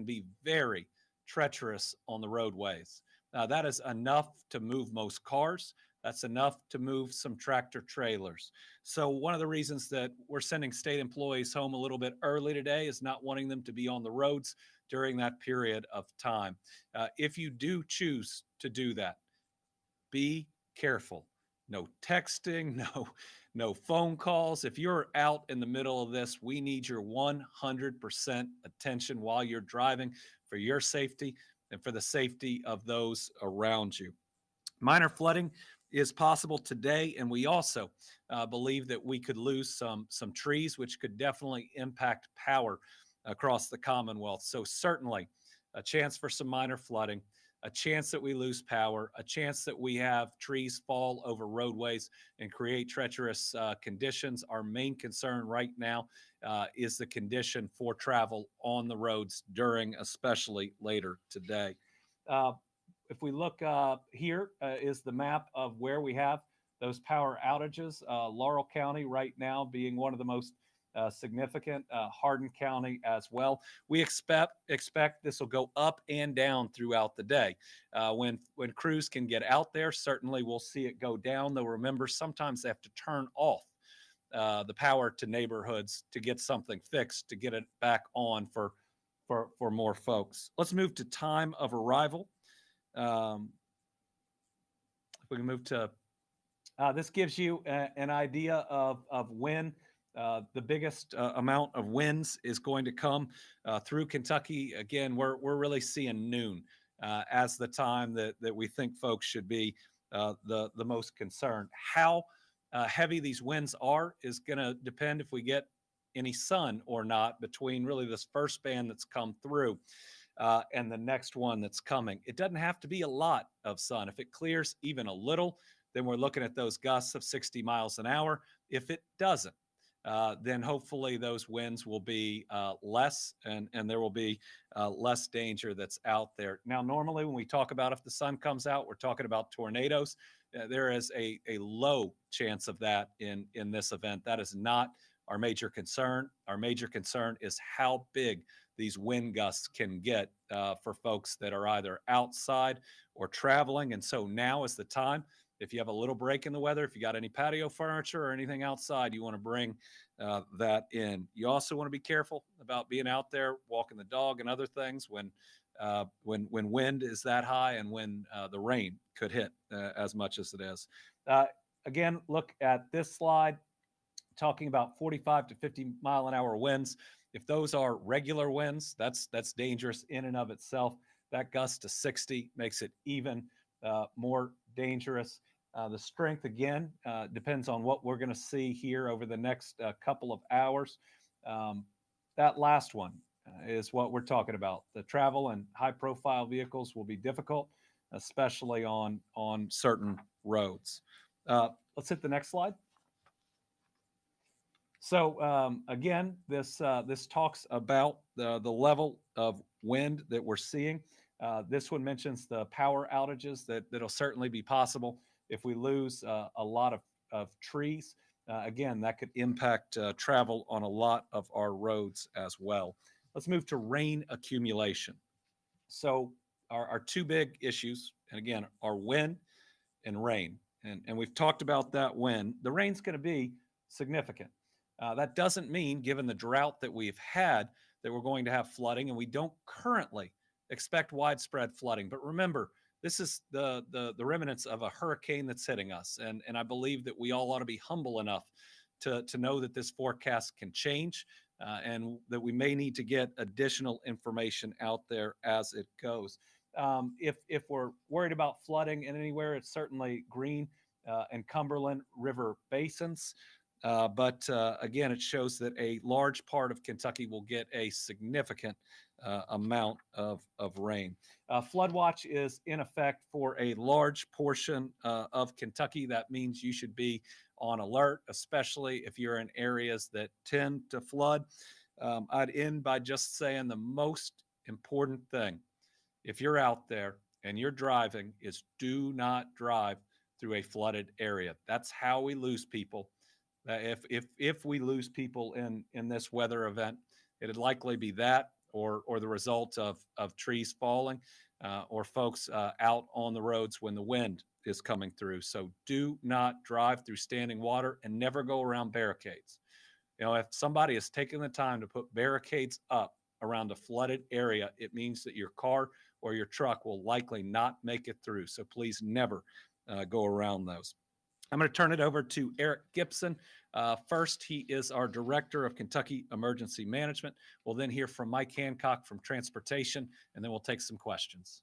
be very treacherous on the roadways. That is enough to move most cars. That's enough to move some tractor trailers. So one of the reasons that we're sending state employees home a little bit early today is not wanting them to be on the roads during that period of time. If you do choose to do that, be careful. No texting, no phone calls. If you're out in the middle of this, we need your 100% attention while you're driving for your safety and for the safety of those around you. Minor flooding is possible today, and we also believe that we could lose some trees, which could definitely impact power across the Commonwealth. So certainly a chance for some minor flooding, a chance that we lose power, a chance that we have trees fall over roadways and create treacherous conditions. Our main concern right now is the condition for travel on the roads during, especially later today. If we look here is the map of where we have those power outages. Laurel County right now being one of the most significant, Hardin County as well. We expect this will go up and down throughout the day. When crews can get out there, certainly we'll see it go down, though remember, sometimes they have to turn off the power to neighborhoods to get something fixed, to get it back on for more folks. Let's move to time of arrival. If we can move to, this gives you an idea of when the biggest amount of winds is going to come through Kentucky. Again, we're really seeing noon as the time that we think folks should be the most concerned. How heavy these winds are is going to depend if we get any sun or not between really this first band that's come through and the next one that's coming. It doesn't have to be a lot of sun. If it clears even a little, then we're looking at those gusts of 60 miles an hour. If it doesn't, then hopefully those winds will be less and there will be less danger that's out there. Now, normally when we talk about if the sun comes out, we're talking about tornadoes. There is a low chance of that in this event. That is not our major concern. Our major concern is how big these wind gusts can get for folks that are either outside or traveling. And so now is the time. If you have a little break in the weather, if you got any patio furniture or anything outside, you want to bring that in. You also want to be careful about being out there, walking the dog and other things when wind is that high and when the rain could hit as much as it is. Again, look at this slide, talking about 45 to 50 mile an hour winds. If those are regular winds, that's dangerous in and of itself. That gust to 60 makes it even more dangerous. The strength, again, depends on what we're going to see here over the next couple of hours. That last one is what we're talking about. The travel and high-profile vehicles will be difficult, especially on certain roads. Let's hit the next slide. So again, this talks about the level of wind that we're seeing. This one mentions the power outages that'll certainly be possible if we lose a lot of trees. Again, that could impact travel on a lot of our roads as well. Let's move to rain accumulation. So our two big issues, and again, are wind and rain. And we've talked about that wind. The rain's going to be significant. That doesn't mean, given the drought that we've had, that we're going to have flooding, and we don't currently expect widespread flooding. But remember, this is the remnants of a hurricane that's hitting us. And I believe that we all ought to be humble enough to know that this forecast can change and that we may need to get additional information out there as it goes. If we're worried about flooding in anywhere, it's certainly Green and Cumberland River basins. But again, it shows that a large part of Kentucky will get a significant amount of rain. Flood watch is in effect for a large portion of Kentucky. That means you should be on alert, especially if you're in areas that tend to flood. I'd end by just saying the most important thing, if you're out there and you're driving, is do not drive through a flooded area. That's how we lose people. If we lose people in this weather event, it'd likely be that or the result of trees falling or folks out on the roads when the wind is coming through. So do not drive through standing water and never go around barricades. You know, if somebody is taking the time to put barricades up around a flooded area, it means that your car or your truck will likely not make it through. So please never go around those. I'm going to turn it over to Eric Gibson. First, he is our Director of Kentucky Emergency Management. We'll then hear from Mike Hancock from Transportation, and then we'll take some questions.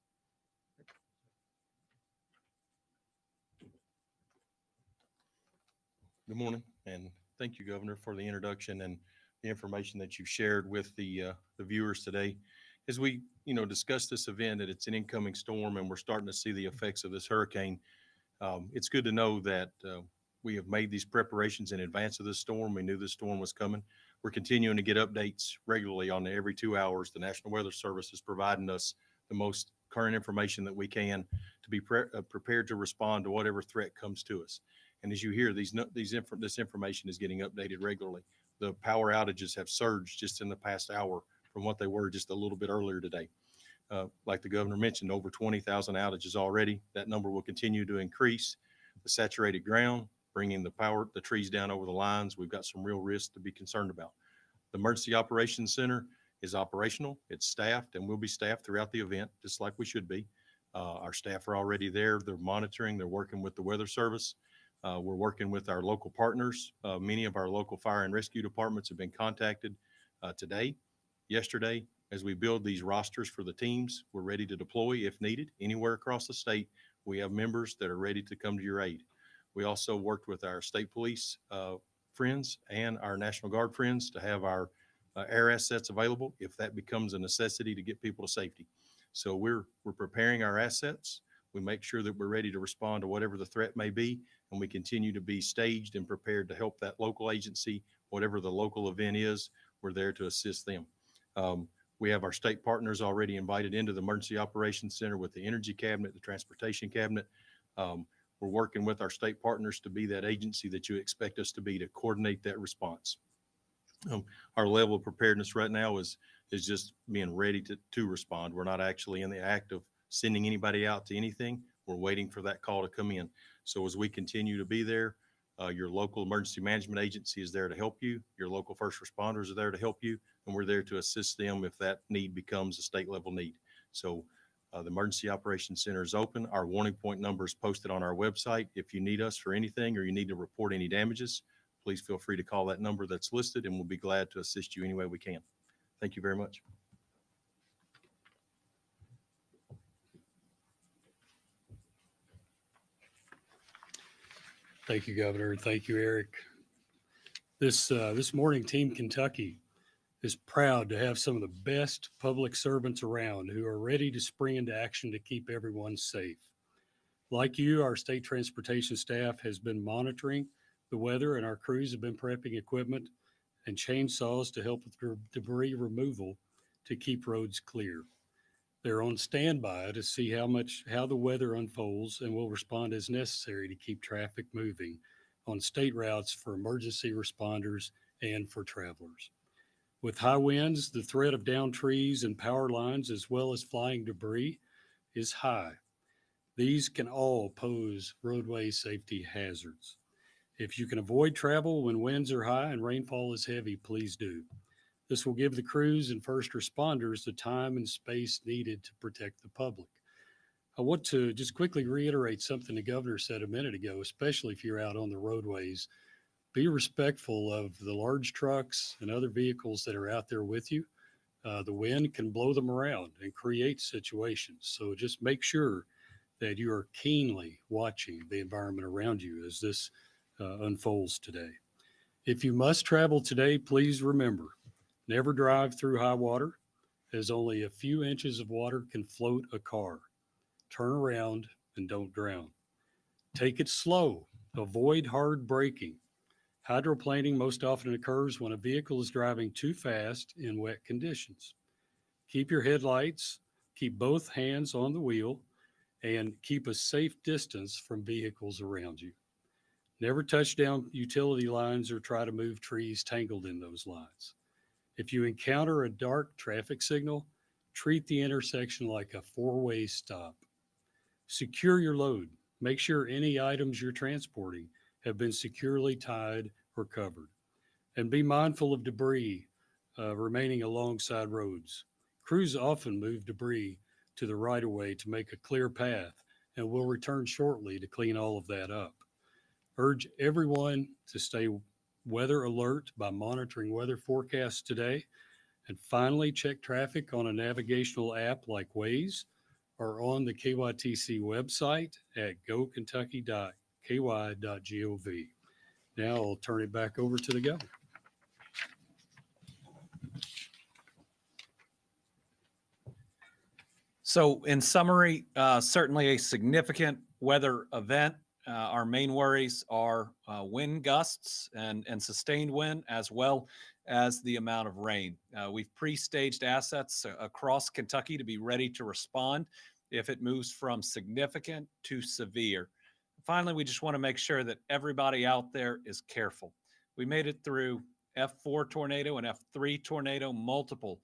Good morning, and thank you, Governor, for the introduction and the information that you've shared with the viewers today. As we, discuss this event, that it's an incoming storm, and we're starting to see the effects of this hurricane. It's good to know that we have made these preparations in advance of this storm. We knew this storm was coming. We're continuing to get updates regularly on every 2 hours. The National Weather Service is providing us the most current information that we can to be prepared to respond to whatever threat comes to us. And as you hear, this information is getting updated regularly. The power outages have surged just in the past hour from what they were just a little bit earlier today. Like the governor mentioned, over 20,000 outages already. That number will continue to increase. The saturated ground, bringing the trees down over the lines. We've got some real risks to be concerned about. The Emergency Operations Center is operational. It's staffed and will be staffed throughout the event, just like we should be. Our staff are already there. They're monitoring. They're working with the Weather Service. We're working with our local partners. Many of our local fire and rescue departments have been contacted today, yesterday. As we build these rosters for the teams, we're ready to deploy if needed anywhere across the state. We have members that are ready to come to your aid. We also worked with our state police friends and our National Guard friends to have our air assets available if that becomes a necessity to get people to safety. So we're preparing our assets. We make sure that we're ready to respond to whatever the threat may be, and we continue to be staged and prepared to help that local agency, whatever the local event is. We're there to assist them. We have our state partners already invited into the Emergency Operations Center with the Energy Cabinet, the Transportation Cabinet. We're working with our state partners to be that agency that you expect us to be, to coordinate that response. Our level of preparedness right now is just being ready to respond. We're not actually in the act of sending anybody out to anything. We're waiting for that call to come in. So as we continue to be there, your local emergency management agency is there to help you. Your local first responders are there to help you, and we're there to assist them if that need becomes a state level need. So the Emergency Operations Center is open. Our warning point number is posted on our website. If you need us for anything or you need to report any damages, please feel free to call that number that's listed, and we'll be glad to assist you any way we can. Thank you very much. Thank you, Governor. Thank you, Eric. This morning, Team Kentucky is proud to have some of the best public servants around who are ready to spring into action to keep everyone safe. Like you, our state transportation staff has been monitoring the weather, and our crews have been prepping equipment and chainsaws to help with debris removal to keep roads clear. They're on standby to see how the weather unfolds, and will respond as necessary to keep traffic moving on state routes for emergency responders and for travelers. With high winds, the threat of downed trees and power lines, as well as flying debris, is high. These can all pose roadway safety hazards. If you can avoid travel when winds are high and rainfall is heavy, please do. This will give the crews and first responders the time and space needed to protect the public. I want to just quickly reiterate something the governor said a minute ago, especially if you're out on the roadways. Be respectful of the large trucks and other vehicles that are out there with you. The wind can blow them around and create situations. So just make sure that you are keenly watching the environment around you as this unfolds today. If you must travel today, please remember, never drive through high water, as only a few inches of water can float a car. Turn around and don't drown. Take it slow. Avoid hard braking. Hydroplaning most often occurs when a vehicle is driving too fast in wet conditions. Keep your headlights, keep both hands on the wheel, and keep a safe distance from vehicles around you. Never touch down utility lines or try to move trees tangled in those lines. If you encounter a dark traffic signal, treat the intersection like a four-way stop. Secure your load. Make sure any items you're transporting have been securely tied or covered. And be mindful of debris remaining alongside roads. Crews often move debris to the right of way to make a clear path and will return shortly to clean all of that up. Urge everyone to stay weather alert by monitoring weather forecasts today. And finally, check traffic on a navigational app like Waze or on the KYTC website at gokentucky.ky.gov. Now I'll turn it back over to the governor. So in summary, certainly a significant weather event. Our main worries are wind gusts and sustained wind, as well as the amount of rain. We've pre-staged assets across Kentucky to be ready to respond if it moves from significant to severe. Finally, we just want to make sure that everybody out there is careful. We made it through F4 tornado and F3 tornado, multiple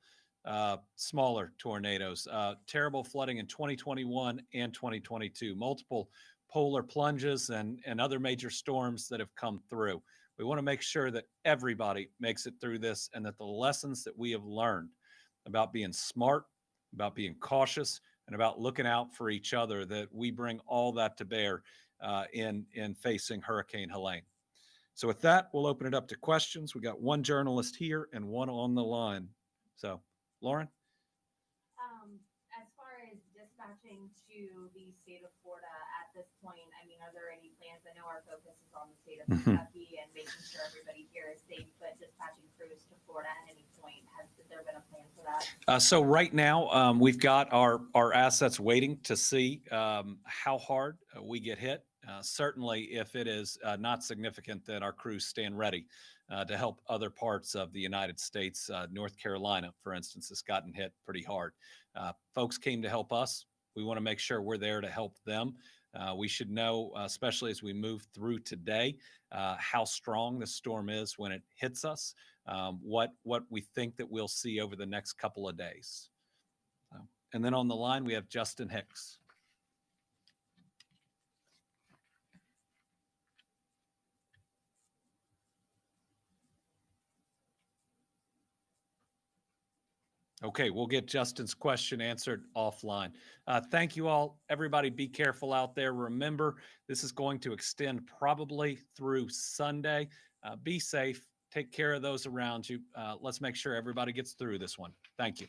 smaller tornadoes, terrible flooding in 2021 and 2022, multiple polar plunges and other major storms that have come through. We want to make sure that everybody makes it through this and that the lessons that we have learned about being smart, about being cautious, and about looking out for each other, that we bring all that to bear in facing Hurricane Helene. So with that, we'll open it up to questions. We got one journalist here and one on the line. So Lauren? As far as dispatching to the state of Florida at this point, I mean, are there any plans? I know our focus is on the state of Kentucky and making sure everybody here is safe, but dispatching crews to Florida at any point, has there been a plan for that? So right now, we've got our assets waiting to see how hard we get hit. Certainly, if it is not significant, then our crews stand ready to help other parts of the United States. North Carolina, for instance, has gotten hit pretty hard. Folks came to help us. We want to make sure we're there to help them. We should know, especially as we move through today, how strong the storm is when it hits us, what we think that we'll see over the next couple of days. And then on the line, we have Justin Hicks. Okay, we'll get Justin's question answered offline. Thank you all. Everybody be careful out there. Remember, this is going to extend probably through Sunday. Be safe. Take care of those around you. Let's make sure everybody gets through this one. Thank you.